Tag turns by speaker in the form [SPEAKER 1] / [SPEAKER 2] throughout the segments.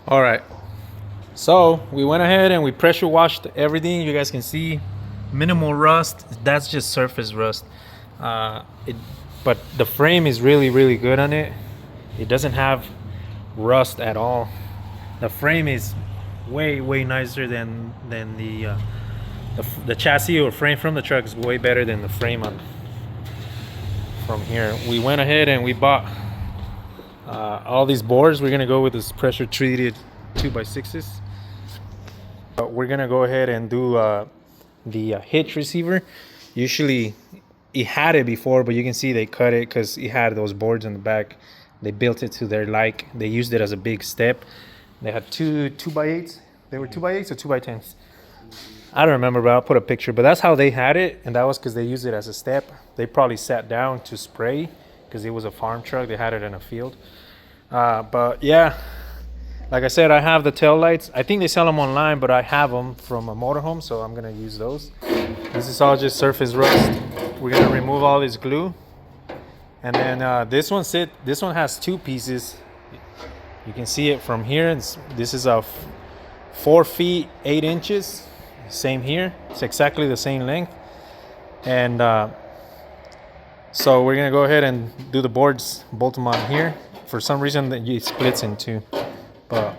[SPEAKER 1] All right, so we went ahead and we pressure washed everything. You guys can see minimal rust. That's just surface rust. uh, it, but the frame is really good on it. It doesn't have rust at all. The frame is way nicer than the chassis or frame from the truck is way better than the frame on from here. We went ahead and we bought all these boards. We're gonna go with this pressure treated 2x6s. We're gonna go ahead and do the hitch receiver. Usually it had it before, but you can see they cut it because it had those boards in the back. They built it to their like. They used it as a big step. They had two 2x8s. They were 2x8s or 2x10s. I don't remember, but I'll put a picture. But that's how they had it, and that was because they used it as a step. They probably sat down to spray because it was a farm truck. They had it in a field. But yeah, like I said, I have the tail lights. I think they sell them online, but I have them from a motorhome, so I'm gonna use those. This is all just surface rust. We're gonna remove all this glue, and then this one has two pieces. You can see it from here. This is a 4 feet 8 inches. Same here. It's exactly the same length, and so we're gonna go ahead and do the boards, bolt them on here. For some reason, it splits in two, but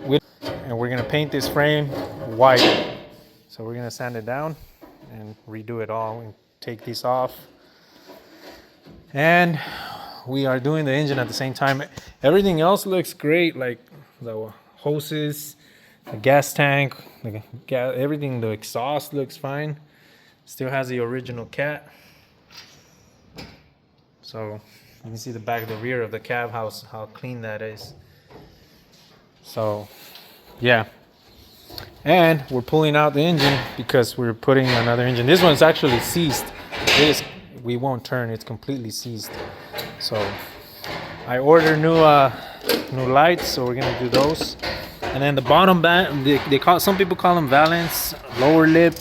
[SPEAKER 1] we're gonna paint this frame white. So we're gonna sand it down and redo it all and take these off. And we are doing the engine at the same time. Everything else looks great, like the hoses, the gas tank, everything. The exhaust looks fine. Still has the original cat. So you can see the back, the rear of the cab, how clean that is. So yeah, and we're pulling out the engine because we're putting another engine. This one's actually seized. We won't turn. It's completely seized. So I ordered new lights, so we're gonna do those. And then the bottom band, some people call them valance, lower lip.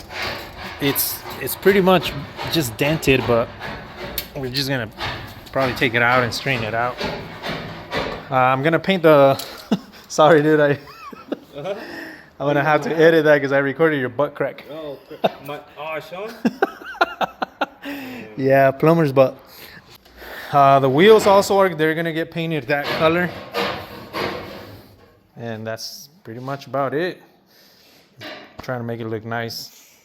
[SPEAKER 1] It's pretty much just dented, but we're just gonna probably take it out and straighten it out. I'm gonna paint the. Sorry, dude. I'm gonna have to edit that because I recorded your butt crack.
[SPEAKER 2] Oh, Sean?
[SPEAKER 1] Yeah, plumber's butt. The wheels also are. They're gonna get painted that color, and that's pretty much about it. Trying to make it look nice.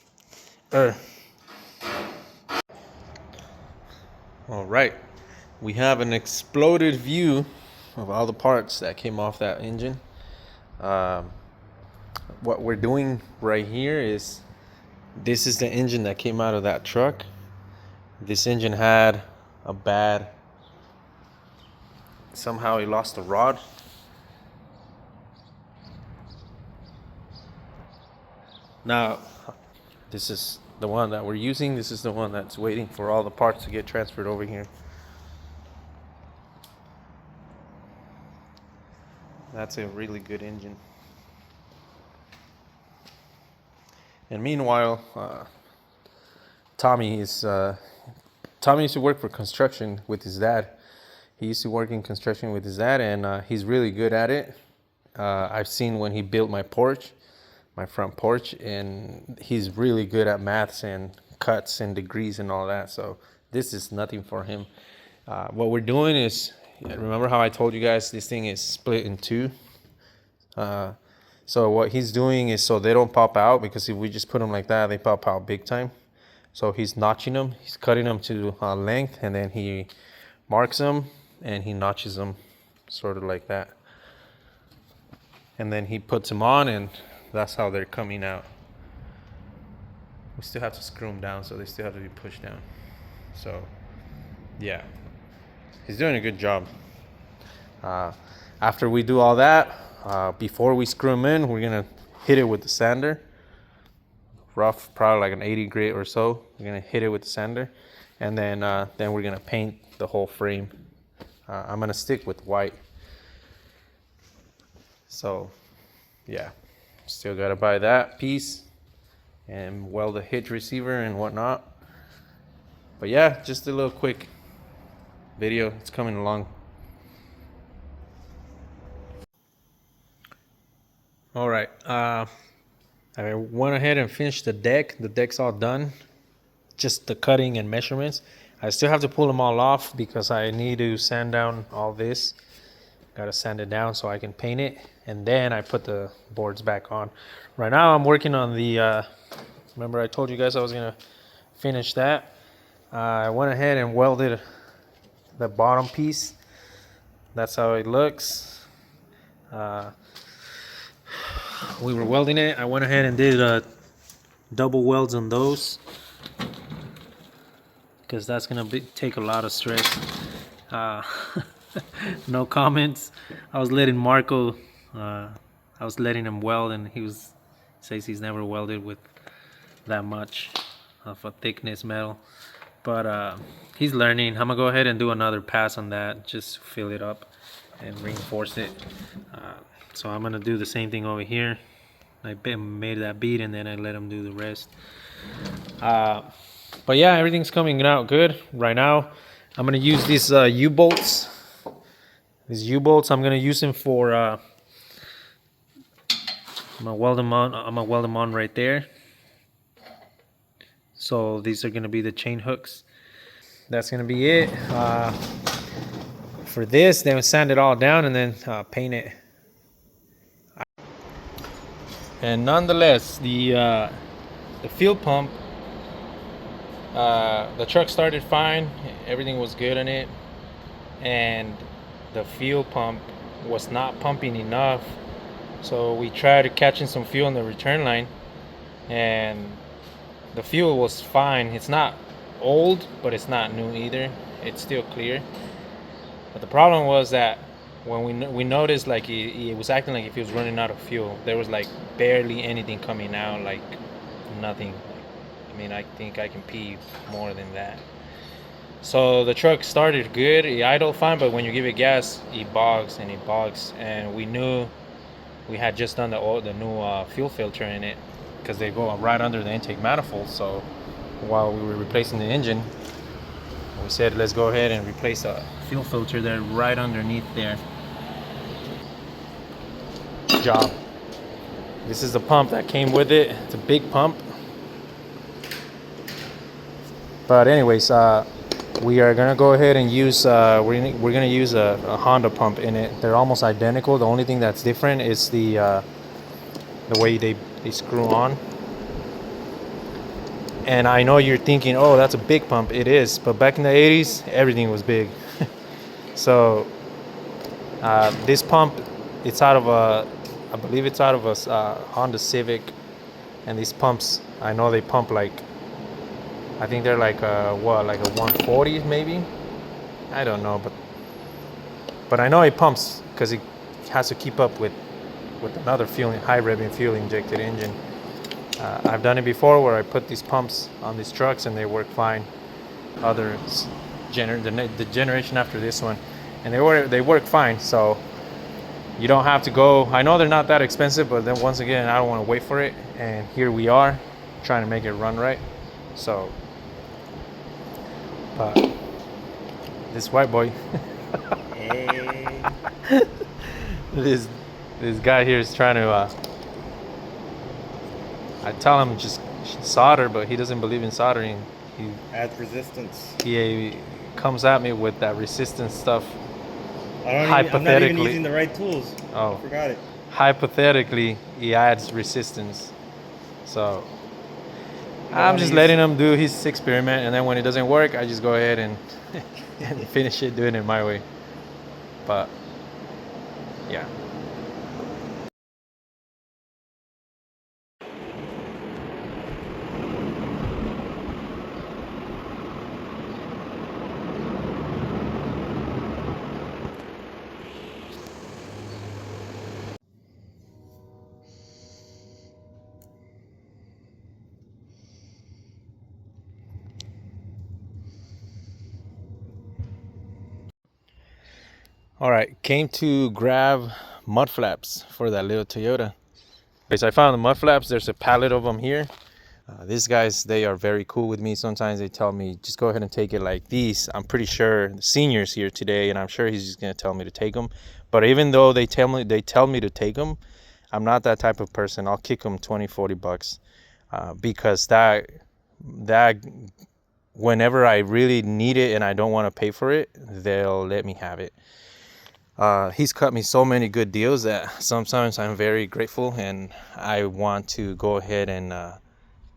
[SPEAKER 1] All right, we have an exploded view of all the parts that came off that engine. What we're doing right here is, this is the engine that came out of that truck. This engine had a bad, somehow he lost a rod. Now, this is the one that we're using. This is the one that's waiting for all the parts to get transferred over here. That's a really good engine. And meanwhile, Tommy used to work for construction with his dad. He used to work in construction with his dad, and he's really good at it. I've seen when he built my porch, my front porch, and he's really good at maths and cuts and degrees and all that. So this is nothing for him. What we're doing is, remember how I told you guys this thing is split in two? So what he's doing is, so they don't pop out, because if we just put them like that, they pop out big time. So he's notching them. He's cutting them to length, and then he marks them and he notches them sort of like that. And then he puts them on, and that's how they're coming out. We still have to screw them down, so they still have to be pushed down. So yeah, he's doing a good job. After we do all that, before we screw them in, we're gonna hit it with the sander. Rough, probably like an 80 grit or so. We're gonna hit it with the sander, and then we're gonna paint the whole frame. I'm gonna stick with white. So yeah, still gotta buy that piece and weld the hitch receiver and whatnot. But yeah, just a little quick video. It's coming along. All right. I went ahead and finished the deck. The deck's all done. Just the cutting and measurements. I still have to pull them all off because I need to sand down all this. Got to sand it down so I can paint it. And then I put the boards back on. Right now I'm working on the, remember I told you guys I was going to finish that. I went ahead and welded the bottom piece. That's how it looks. We were welding it. I went ahead and did double welds on those because that's gonna take a lot of stress. Uh, no comments. I was letting Marco. I was letting him weld, and says he's never welded with that much of a thickness metal. But he's learning. I'm gonna go ahead and do another pass on that, just fill it up and reinforce it. So I'm gonna do the same thing over here. I made that bead and then I let him do the rest. But yeah, everything's coming out good right now. I'm gonna use these U-bolts. These U-bolts, I'm gonna use them for. I'm gonna weld them on. I'm gonna weld them on right there. So these are gonna be the chain hooks. That's gonna be it. For this, then sand it all down and then paint it. And nonetheless, the fuel pump, the truck started fine. Everything was good in it, and the fuel pump was not pumping enough. So we tried catching some fuel in the return line, and the fuel was fine. It's not old, but it's not new either. It's still clear. But the problem was that when we noticed, like it was acting like if he was running out of fuel. There was like barely anything coming out, like nothing. I mean, I think I can pee more than that. So the truck started good, it idled fine, but when you give it gas, it bogs and it bogs. And we knew we had just done the new fuel filter in it because they go right under the intake manifold. So while we were replacing the engine, we said let's go ahead and replace a fuel filter there right underneath there. Job. This is the pump that came with it. It's a big pump. But anyways, we are gonna go ahead and use we're gonna use a Honda pump in it. They're almost identical. The only thing that's different is the way they screw on. And I know you're thinking, oh, that's a big pump. It is, but back in the 80s, everything was big. So this pump, it's out of I believe it's out of a Honda Civic. And these pumps, I know they pump like, I think they're like like a 140 maybe. I don't know, but I know it pumps because it has to keep up with another high revving fuel injected engine. I've done it before where I put these pumps on these trucks and they work fine. Others, the generation after this one, and they work fine. So you don't have to go. I know they're not that expensive, but then once again, I don't want to wait for it. And here we are, trying to make it run right. So, this white boy,
[SPEAKER 2] Hey.
[SPEAKER 1] this guy here is trying to. I tell him just solder, but he doesn't believe in soldering. He
[SPEAKER 2] Adds resistance.
[SPEAKER 1] he comes at me with that resistance stuff.
[SPEAKER 2] I'm not even using the right tools.
[SPEAKER 1] Oh.
[SPEAKER 2] I forgot it.
[SPEAKER 1] Hypothetically, he adds resistance. So I'm just letting him do his experiment, and then when it doesn't work, I just go ahead and finish it doing it my way. But yeah. All right, came to grab mud flaps for that little Toyota. Okay, so I found the mud flaps. There's a pallet of them here. These guys, they are very cool with me. Sometimes they tell me, just go ahead and take it like these. I'm pretty sure the senior's here today, and I'm sure he's just gonna tell me to take them. But even though they tell me to take them, I'm not that type of person. I'll kick them 20-40 bucks because that whenever I really need it and I don't want to pay for it, they'll let me have it. He's cut me so many good deals that sometimes I'm very grateful and I want to go ahead and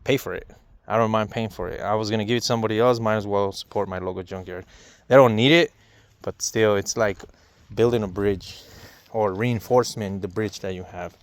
[SPEAKER 1] pay for it. I don't mind paying for it. I was gonna give it to somebody else, might as well support my local junkyard. They don't need it, but still, it's like building a bridge or reinforcement the bridge that you have.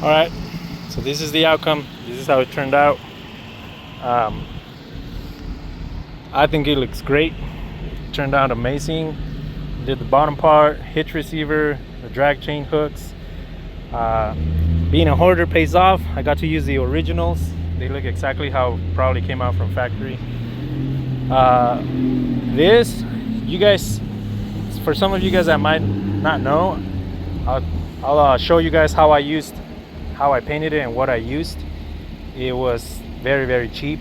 [SPEAKER 1] All right, so this is the outcome. This is how it turned out. I think it looks great. It turned out amazing. Did the bottom part, hitch receiver, the drag chain hooks. Being a hoarder pays off. I got to use the originals. They look exactly how probably came out from factory. This, you guys, for some of you guys that might not know, I'll show you guys how I painted it and what I used. It was very, very cheap.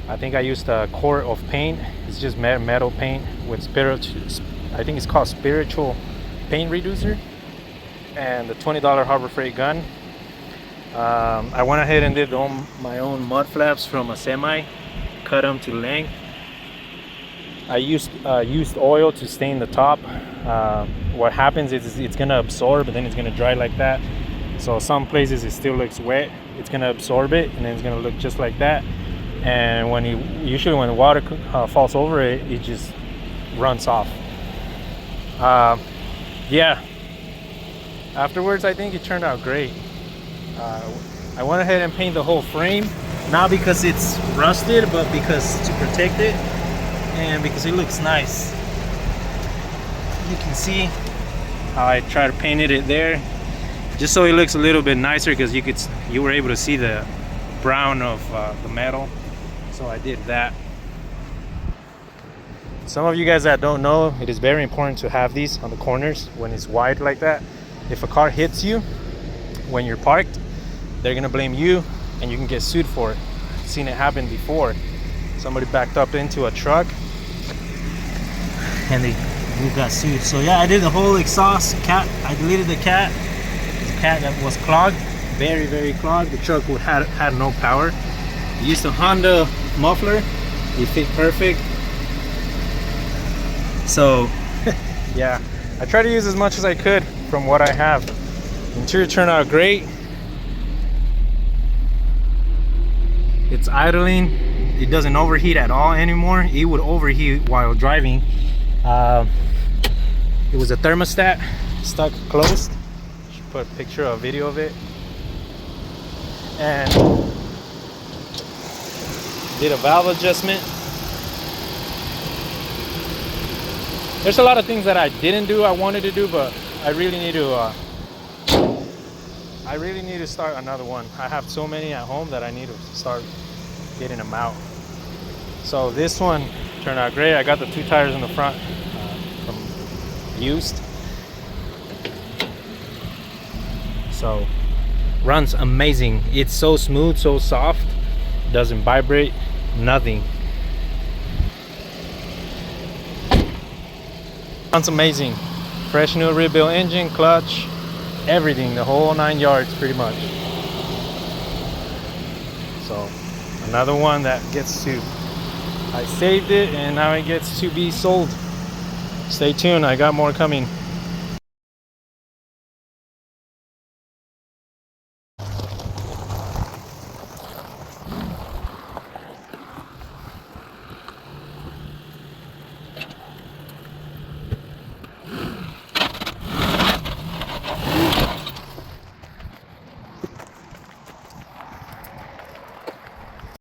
[SPEAKER 1] I think I used a quart of paint. It's just metal paint with I think it's called spiritual paint reducer, and the $20 Harbor Freight gun. I went ahead and did my own mud flaps from a semi, cut them to length. I used oil to stain the top. What happens is it's gonna absorb and then it's gonna dry like that. So some places it still looks wet. It's gonna absorb it and then it's gonna look just like that. And usually when the water falls over it, it just runs off. Yeah. Afterwards, I think it turned out great. I went ahead and painted the whole frame, not because it's rusted, but because to protect it and because it looks nice. You can see how I try to paint it there, just so it looks a little bit nicer, because you were able to see the brown of the metal. So I did that. Some of you guys that don't know, it is very important to have these on the corners when it's wide like that. If a car hits you when you're parked, they're gonna blame you and you can get sued for it. I've seen it happen before. Somebody backed up into a truck and they got sued. So yeah, I did the whole exhaust cat. I deleted the cat. The cat that was clogged, very, very clogged. The truck had no power. I used a Honda muffler. It fit perfect. So yeah, I try to use as much as I could from what I have. The interior turned out great. It's idling. It doesn't overheat at all anymore. It would overheat while driving. It was a thermostat stuck closed. Should put a picture or a video of it. And did a valve adjustment. There's a lot of things that I didn't do, I wanted to do, but I really need to start another one. I have so many at home that I need to start getting them out. So this one turned out great. I got the 2 tires in the front from used. So runs amazing. It's so smooth, so soft, doesn't vibrate, nothing. Runs amazing. Fresh new rebuilt engine, clutch, everything, the whole 9 yards pretty much. So another one that gets to, I saved it and now it gets to be sold. Stay tuned, I got more coming.